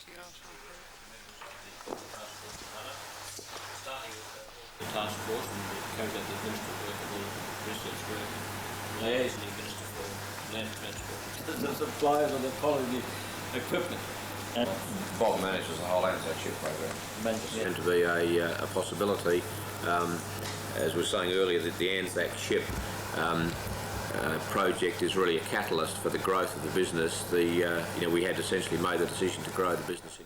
The task force carries out the administrative work and the research work, liaison the Minister for Land Transport, the suppliers of the quality equipment. Bob manages the whole Anzac ship program. And to be a possibility, as we were saying earlier, that the Anzac ship project is really a catalyst for the growth of the business. We had essentially made the decision to grow the business in.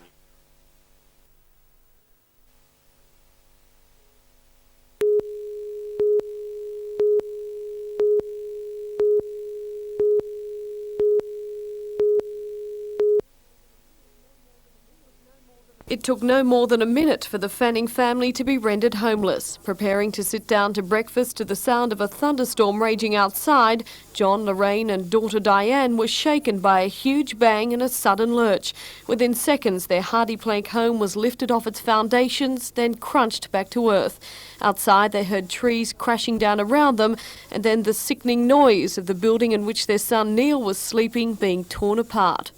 It took no more than a minute for the Fanning family to be rendered homeless. Preparing to sit down to breakfast to the sound of a thunderstorm raging outside, John, Lorraine and daughter Diane were shaken by a huge bang and a sudden lurch. Within seconds, their hardy plank home was lifted off its foundations, then crunched back to earth. Outside, they heard trees crashing down around them, and then the sickening noise of the building in which their son Neil was sleeping being torn apart.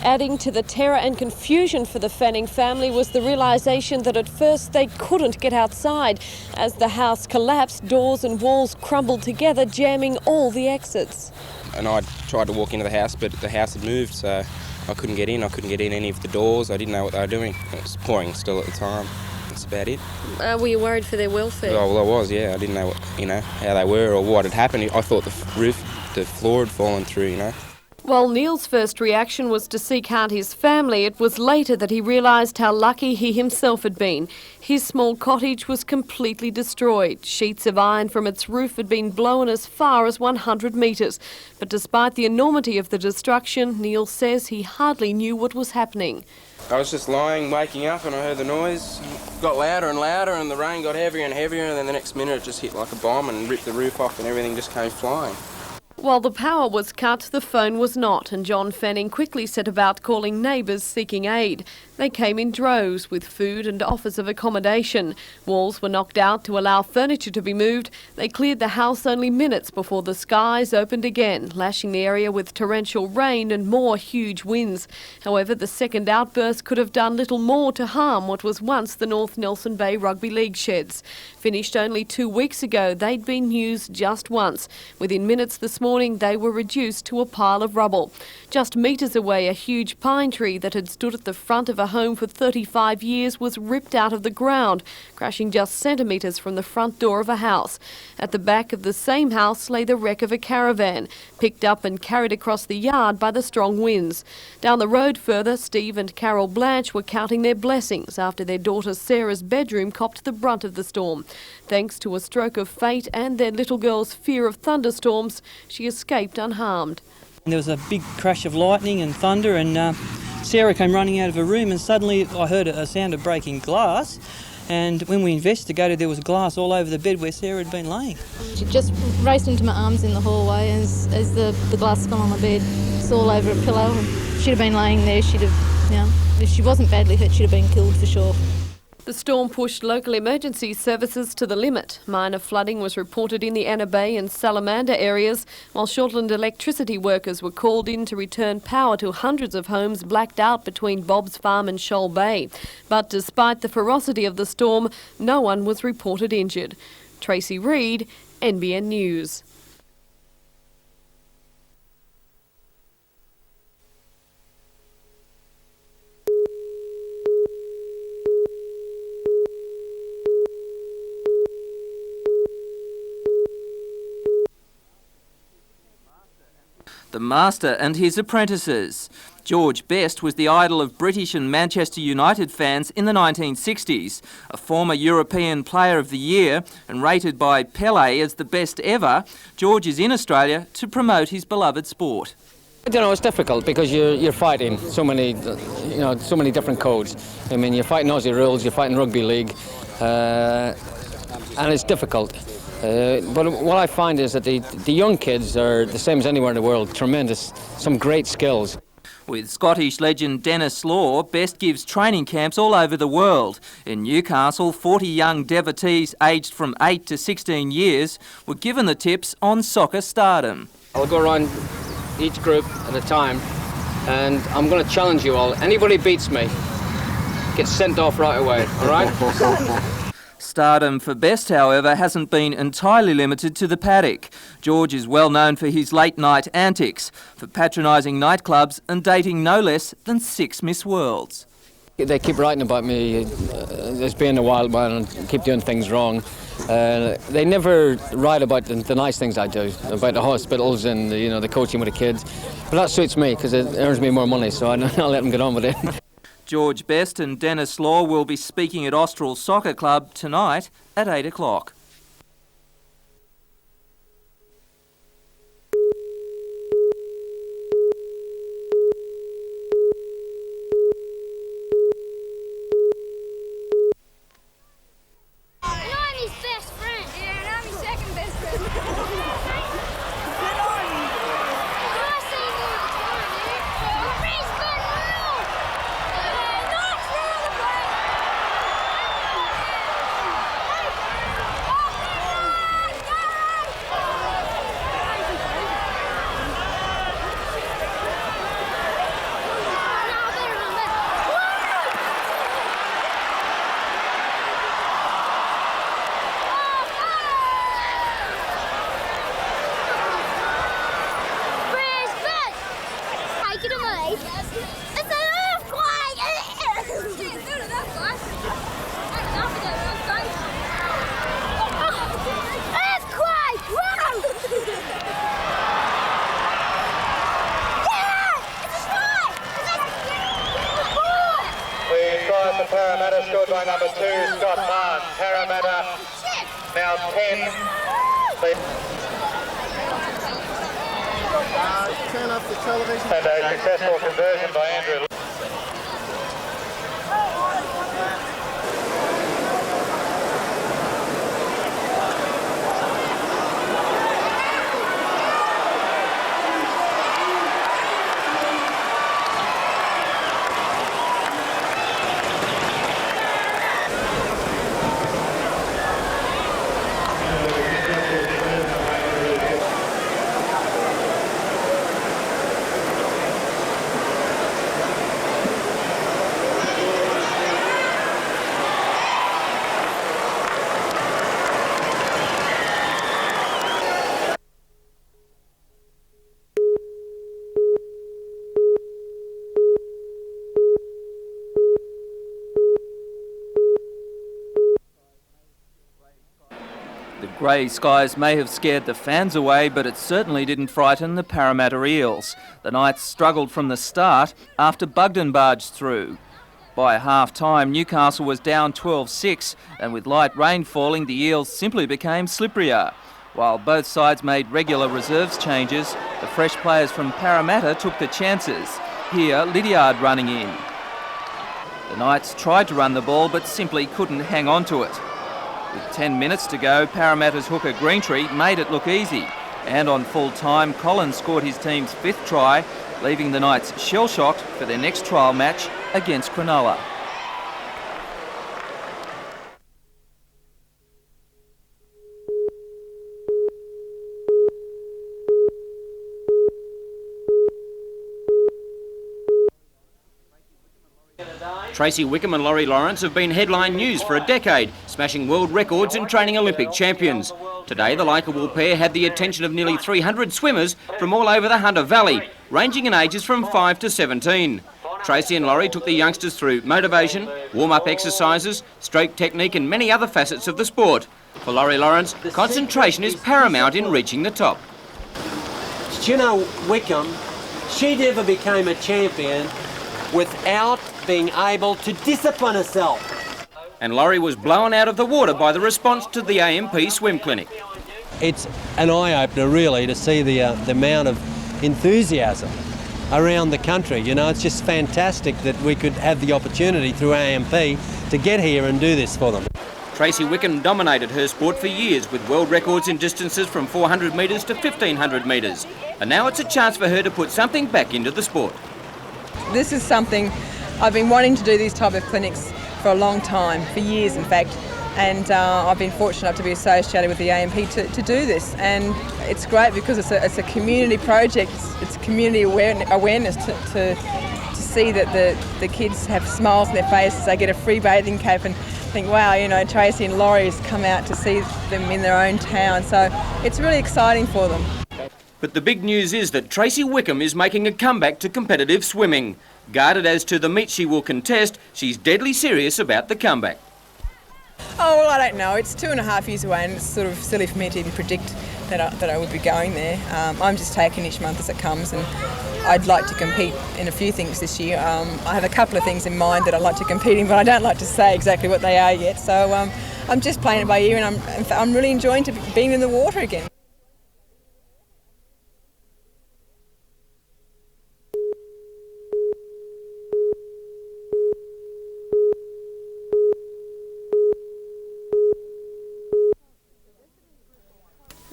Adding to the terror and confusion for the Fanning family was the realisation that at first they couldn't get outside. As the house collapsed, doors and walls crumbled together, jamming all the exits. And I tried to walk into the house, but the house had moved, so I couldn't get in. I couldn't get in any of the doors. I didn't know what they were doing. It was pouring still at the time. That's about it. Were you worried for their welfare? Oh, well, I was, yeah. I didn't know how they were or what had happened. I thought the floor had fallen through, While Neil's first reaction was to seek out his family, it was later that he realised how lucky he himself had been. His small cottage was completely destroyed. Sheets of iron from its roof had been blown as far as 100 metres. But despite the enormity of the destruction, Neil says he hardly knew what was happening. I was just lying, waking up, and I heard the noise. It got louder and louder, and the rain got heavier and heavier, and then the next minute it just hit like a bomb and ripped the roof off, and everything just came flying. While the power was cut, the phone was not, and John Fanning quickly set about calling neighbours seeking aid. They came in droves with food and offers of accommodation. Walls were knocked out to allow furniture to be moved. They cleared the house only minutes before the skies opened again, lashing the area with torrential rain and more huge winds. However, the second outburst could have done little more to harm what was once the North Nelson Bay Rugby League sheds. Finished only 2 weeks ago, they'd been used just once. Within minutes this morning, they were reduced to a pile of rubble. Just metres away, a huge pine tree that had stood at the front of a home for 35 years was ripped out of the ground, crashing just centimetres from the front door of a house. At the back of the same house lay the wreck of a caravan, picked up and carried across the yard by the strong winds. Down the road further, Steve and Carol Blanche were counting their blessings after their daughter Sarah's bedroom copped the brunt of the storm. Thanks to a stroke of fate and their little girl's fear of thunderstorms, she escaped unharmed. There was a big crash of lightning and thunder, and Sarah came running out of her room, and suddenly I heard a sound of breaking glass. And when we investigated, there was glass all over the bed where Sarah had been laying. She just raced into my arms in the hallway as the glass fell on the bed. It's all over a pillow. She'd have been laying there. If she wasn't badly hurt, she'd have been killed for sure. The storm pushed local emergency services to the limit. Minor flooding was reported in the Anna Bay and Salamander areas, while Shortland electricity workers were called in to return power to hundreds of homes blacked out between Bob's Farm and Shoal Bay. But despite the ferocity of the storm, no one was reported injured. Tracy Reid, NBN News. The Master and his apprentices. George Best was the idol of British and Manchester United fans in the 1960s. A former European Player of the Year and rated by Pelé as the best ever, George is in Australia to promote his beloved sport. It's difficult because you're fighting so many different codes. I mean, you're fighting Aussie rules, you're fighting rugby league, and it's difficult. But what I find is that the young kids are the same as anywhere in the world, tremendous, some great skills. With Scottish legend Dennis Law, Best gives training camps all over the world. In Newcastle, 40 young devotees aged from 8 to 16 years were given the tips on soccer stardom. I'll go around each group at a time and I'm going to challenge you all. Anybody beats me gets sent off right away, all right? Stardom for Best, however, hasn't been entirely limited to the paddock. George is well known for his late-night antics, for patronising nightclubs and dating no less than 6 Miss Worlds. They keep writing about me as being a wild one and keep doing things wrong. They never write about the nice things I do, about the hospitals and the coaching with the kids. But that suits me because it earns me more money, so I'll let them get on with it. George Best and Dennis Law will be speaking at Austral Soccer Club tonight at 8 o'clock. Parramatta scored by number 2, Scott Barnes. Parramatta now 10. Turn off the television. And a successful conversion by Andrew. The grey skies may have scared the fans away, but it certainly didn't frighten the Parramatta Eels. The Knights struggled from the start after Bugden barged through. By half-time, Newcastle was down 12-6, and with light rain falling, the Eels simply became slipperier. While both sides made regular reserves changes, the fresh players from Parramatta took the chances. Here, Lydiard running in. The Knights tried to run the ball, but simply couldn't hang on to it. With 10 minutes to go, Parramatta's hooker Greentree made it look easy. And on full time, Collins scored his team's 5th try, leaving the Knights shell-shocked for their next trial match against Cronulla. Tracy Wickham and Laurie Lawrence have been headline news for a decade, smashing world records and training Olympic champions. Today, the likeable pair had the attention of nearly 300 swimmers from all over the Hunter Valley, ranging in ages from 5 to 17. Tracy and Laurie took the youngsters through motivation, warm-up exercises, stroke technique and many other facets of the sport. For Laurie Lawrence, concentration is paramount in reaching the top. Gina Wickham, she never became a champion without being able to discipline herself. And Laurie was blown out of the water by the response to the AMP swim clinic. It's an eye-opener really to see the amount of enthusiasm around the country. You know, it's just fantastic that we could have the opportunity through AMP to get here and do this for them. Tracy Wickham dominated her sport for years with world records in distances from 400 metres to 1500 metres. And now it's a chance for her to put something back into the sport. This is something I've been wanting to do, these type of clinics, for a long time, for years in fact, and I've been fortunate enough to be associated with the AMP to do this, and it's great because it's a community project. It's community awareness to see that the kids have smiles on their faces. They get a free bathing cape and think, wow, you know, Tracy and Laurie has come out to see them in their own town, so it's really exciting for them. But the big news is that Tracy Wickham is making a comeback to competitive swimming. Guarded as to the meet she will contest, she's deadly serious about the comeback. Oh, well, I don't know. It's 2.5 years away, and it's sort of silly for me to even predict that I would be going there. I'm just taking each month as it comes, and I'd like to compete in a few things this year. I have a couple of things in mind that I'd like to compete in, but I don't like to say exactly what they are yet. So I'm just playing it by ear, and I'm really enjoying being in the water again.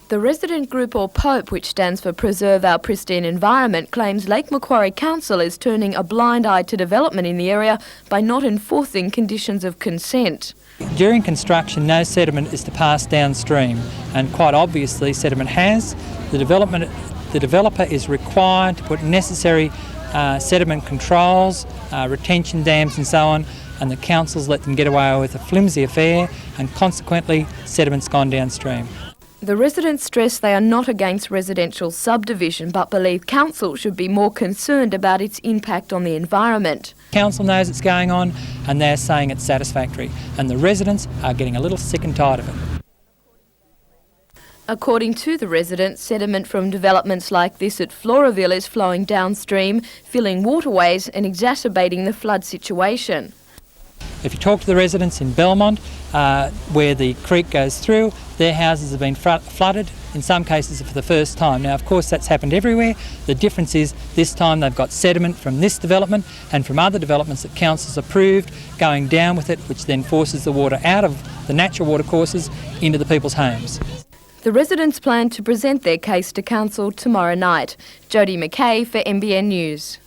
The resident group, or POPE, which stands for Preserve Our Pristine Environment, claims Lake Macquarie Council is turning a blind eye to development in the area by not enforcing conditions of consent. During construction, no sediment is to pass downstream, and quite obviously sediment has. The developer is required to put necessary sediment controls, retention dams and so on, and the councils let them get away with a flimsy affair, and consequently sediment's gone downstream. The residents stress they are not against residential subdivision but believe council should be more concerned about its impact on the environment. Council knows it's going on and they're saying it's satisfactory, and the residents are getting a little sick and tired of it. According to the residents, sediment from developments like this at Floraville is flowing downstream, filling waterways and exacerbating the flood situation. If you talk to the residents in Belmont, where the creek goes through, their houses have been flooded, in some cases for the first time. Now, of course, that's happened everywhere. The difference is this time they've got sediment from this development and from other developments that councils approved going down with it, which then forces the water out of the natural watercourses into the people's homes. The residents plan to present their case to council tomorrow night. Jodie McKay for NBN News.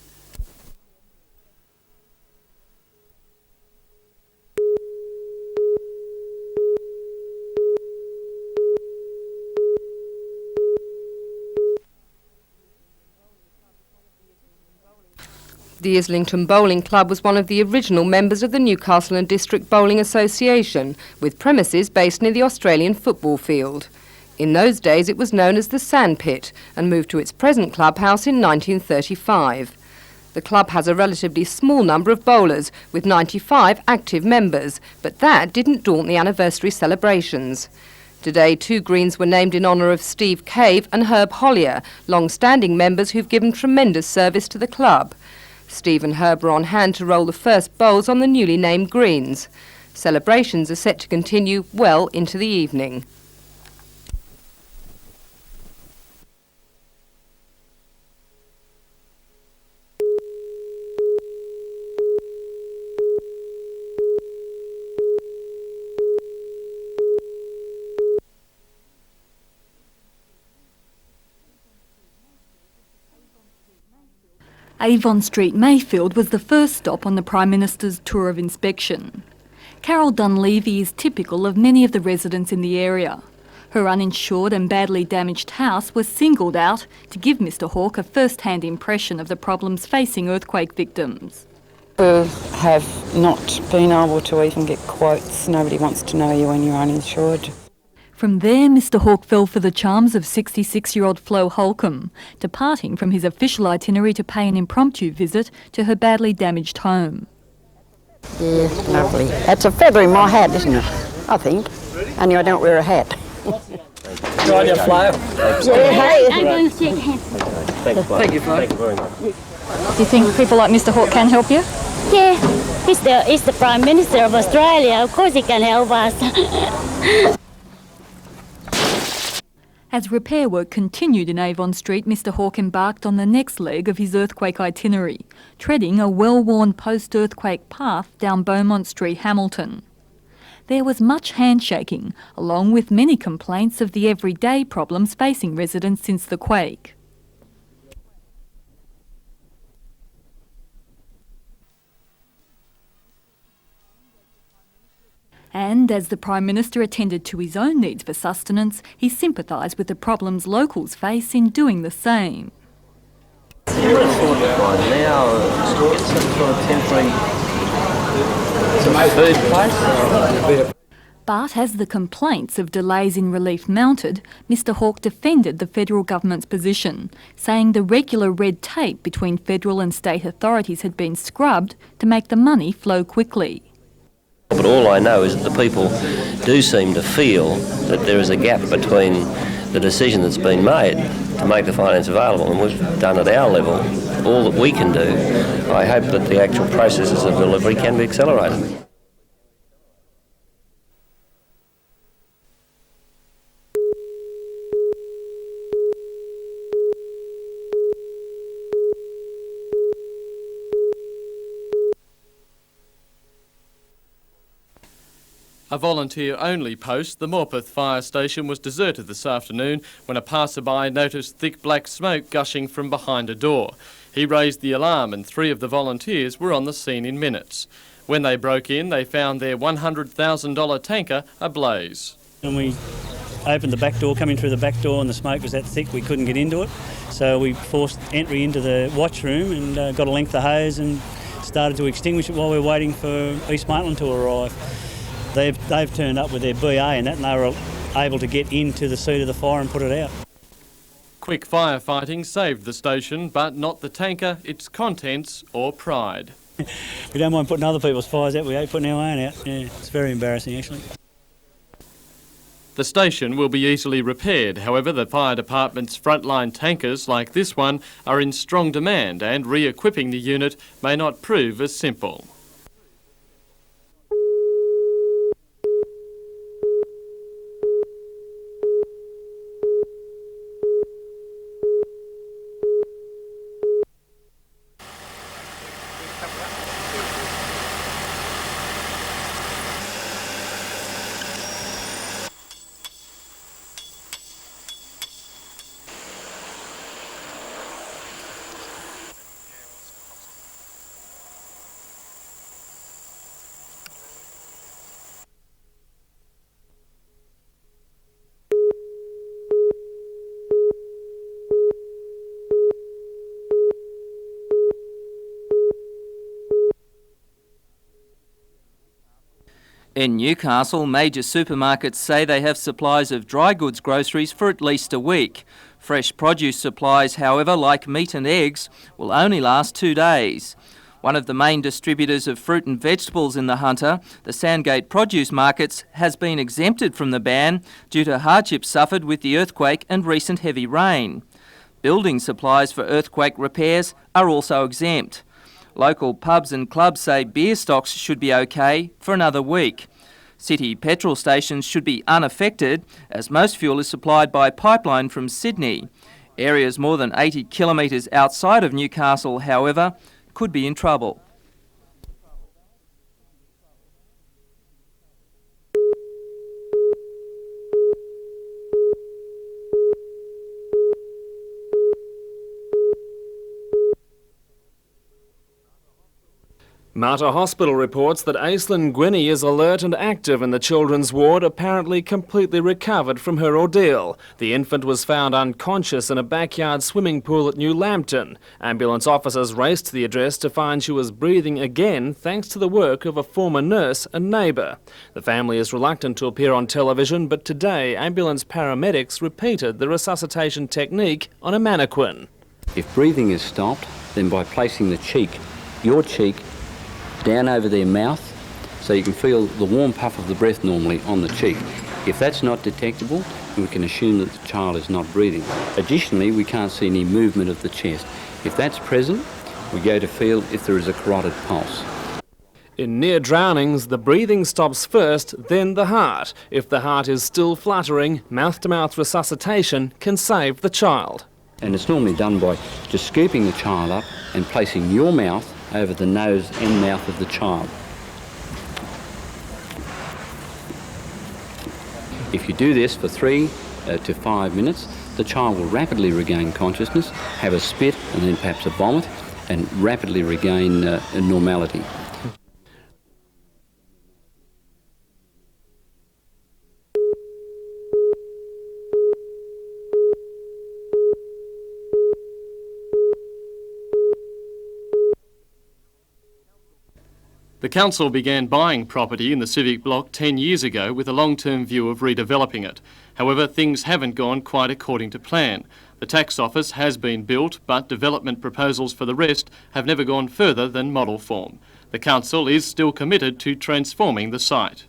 The Islington Bowling Club was one of the original members of the Newcastle and District Bowling Association, with premises based near the Australian football field. In those days it was known as the Sandpit and moved to its present clubhouse in 1935. The club has a relatively small number of bowlers, with 95 active members, but that didn't daunt the anniversary celebrations. Today, 2 greens were named in honour of Steve Cave and Herb Hollier, long-standing members who've given tremendous service to the club. Steve and Herb are on hand to roll the first bowls on the newly named greens. Celebrations are set to continue well into the evening. Avon Street, Mayfield was the first stop on the Prime Minister's tour of inspection. Carol Dunleavy is typical of many of the residents in the area. Her uninsured and badly damaged house was singled out to give Mr Hawke a first-hand impression of the problems facing earthquake victims. We have not been able to even get quotes. Nobody wants to know you when you're uninsured. From there, Mr Hawke fell for the charms of 66-year-old Flo Holcomb, departing from his official itinerary to pay an impromptu visit to her badly damaged home. Yeah, lovely. That's a feather in my hat, isn't it? I think. Only I don't wear a hat. Good on you, Flo. Yeah, hey. I'm going to shake hands. Thank you, Flo. Thank you very much. Do you think people like Mr Hawke can help you? Yeah, he's the Prime Minister of Australia. Of course he can help us. As repair work continued in Avon Street, Mr Hawke embarked on the next leg of his earthquake itinerary, treading a well-worn post-earthquake path down Beaumont Street, Hamilton. There was much handshaking, along with many complaints of the everyday problems facing residents since the quake. And as the Prime Minister attended to his own needs for sustenance, he sympathised with the problems locals face in doing the same. You would have thought by now get some sort of temporary food place. But as the complaints of delays in relief mounted, Mr Hawke defended the federal government's position, saying the regular red tape between federal and state authorities had been scrubbed to make the money flow quickly. But all I know is that the people do seem to feel that there is a gap between the decision that's been made to make the finance available, and we've done at our level all that we can do. I hope that the actual processes of delivery can be accelerated. A volunteer-only post, the Morpeth fire station was deserted this afternoon when a passerby noticed thick black smoke gushing from behind a door. He raised the alarm and 3 of the volunteers were on the scene in minutes. When they broke in, they found their $100,000 tanker ablaze. And we opened the back door, coming through the back door, and the smoke was that thick we couldn't get into it. So we forced entry into the watch room and got a length of hose and started to extinguish it while we were waiting for East Maitland to arrive. They've turned up with their BA and that, and they were able to get into the seat of the fire and put it out. Quick firefighting saved the station, but not the tanker, its contents or pride. We don't mind putting other people's fires out, we hate putting our own out. Yeah, it's very embarrassing actually. The station will be easily repaired. However, the fire department's frontline tankers like this one are in strong demand, and re-equipping the unit may not prove as simple. In Newcastle, major supermarkets say they have supplies of dry goods groceries for at least a week. Fresh produce supplies, however, like meat and eggs, will only last 2 days. One of the main distributors of fruit and vegetables in the Hunter, the Sandgate Produce Markets, has been exempted from the ban due to hardships suffered with the earthquake and recent heavy rain. Building supplies for earthquake repairs are also exempt. Local pubs and clubs say beer stocks should be okay for another week. City petrol stations should be unaffected, as most fuel is supplied by pipeline from Sydney. Areas more than 80 kilometres outside of Newcastle, however, could be in trouble. Mater Hospital reports that Aislinn Gwinney is alert and active in the children's ward, apparently completely recovered from her ordeal. The infant was found unconscious in a backyard swimming pool at New Lambton. Ambulance officers raced to the address to find she was breathing again, thanks to the work of a former nurse and neighbour. The family is reluctant to appear on television, but today ambulance paramedics repeated the resuscitation technique on a mannequin. If breathing is stopped, then by placing the cheek, your cheek, down over their mouth, so you can feel the warm puff of the breath normally on the cheek. If that's not detectable, we can assume that the child is not breathing. Additionally, we can't see any movement of the chest. If that's present, we go to feel if there is a carotid pulse. In near drownings, the breathing stops first, then the heart. If the heart is still fluttering, mouth-to-mouth resuscitation can save the child. And it's normally done by just scooping the child up and placing your mouth over the nose and mouth of the child. If you do this for 3 to 5 minutes, the child will rapidly regain consciousness, have a spit and then perhaps a vomit, and rapidly regain normality. The council began buying property in the civic block 10 years ago with a long-term view of redeveloping it. However, things haven't gone quite according to plan. The tax office has been built, but development proposals for the rest have never gone further than model form. The council is still committed to transforming the site.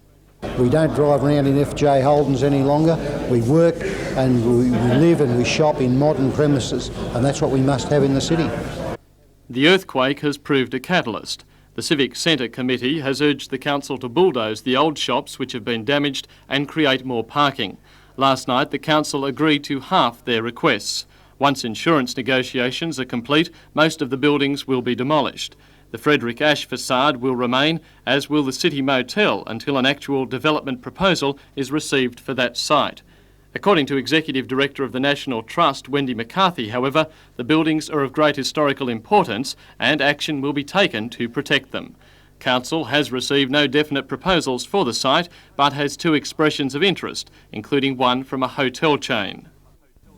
We don't drive around in FJ Holdens any longer. We work and we live and we shop in modern premises, and that's what we must have in the city. The earthquake has proved a catalyst. The Civic Centre Committee has urged the council to bulldoze the old shops which have been damaged and create more parking. Last night, the council agreed to half their requests. Once insurance negotiations are complete, most of the buildings will be demolished. The Frederick Ash facade will remain, as will the City Motel, until an actual development proposal is received for that site. According to Executive Director of the National Trust, Wendy McCarthy, however, the buildings are of great historical importance and action will be taken to protect them. Council has received no definite proposals for the site, but has 2 expressions of interest, including one from a hotel chain.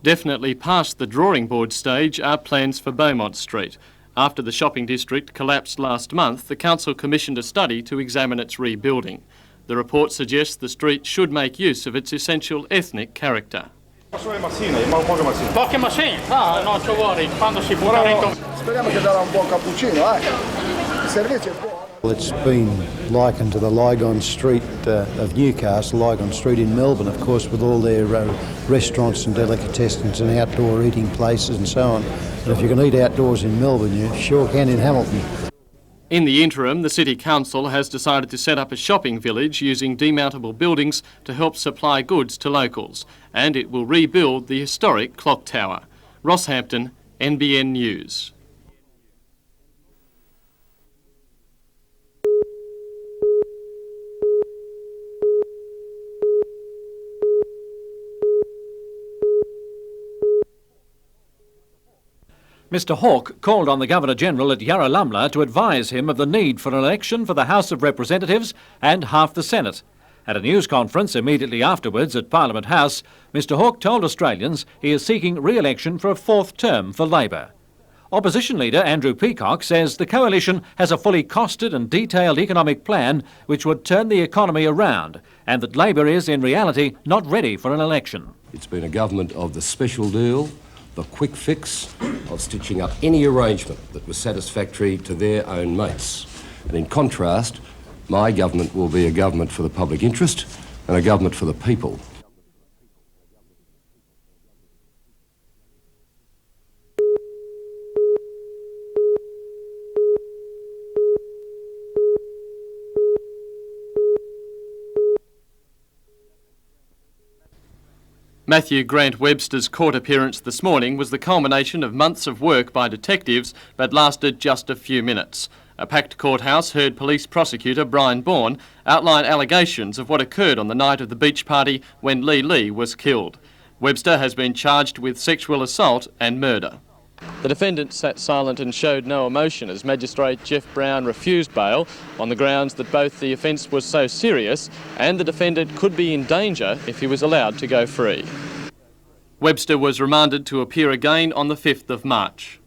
Definitely past the drawing board stage are plans for Beaumont Street. After the shopping district collapsed last month, the council commissioned a study to examine its rebuilding. The report suggests the street should make use of its essential ethnic character. Speriamo che darà un buon cappuccino, Il servizio è buono. It's been likened to the Lygon Street of Newcastle, Lygon Street in Melbourne, of course, with all their restaurants and delicatessens and outdoor eating places and so on. And if you can eat outdoors in Melbourne, you sure can in Hamilton. In the interim, the City Council has decided to set up a shopping village using demountable buildings to help supply goods to locals, and it will rebuild the historic clock tower. Rosshampton, NBN News. Mr Hawke called on the Governor-General at Yarralumla to advise him of the need for an election for the House of Representatives and half the Senate. At a news conference immediately afterwards at Parliament House, Mr Hawke told Australians he is seeking re-election for a 4th term for Labor. Opposition leader Andrew Peacock says the coalition has a fully costed and detailed economic plan which would turn the economy around, and that Labor is, in reality, not ready for an election. It's been a government of the special deal, the quick fix, of stitching up any arrangement that was satisfactory to their own mates. And in contrast, my government will be a government for the public interest and a government for the people. Matthew Grant Webster's court appearance this morning was the culmination of months of work by detectives, but lasted just a few minutes. A packed courthouse heard police prosecutor Brian Bourne outline allegations of what occurred on the night of the beach party when Lee was killed. Webster has been charged with sexual assault and murder. The defendant sat silent and showed no emotion as Magistrate Jeff Brown refused bail on the grounds that both the offence was so serious and the defendant could be in danger if he was allowed to go free. Webster was remanded to appear again on the 5th of March.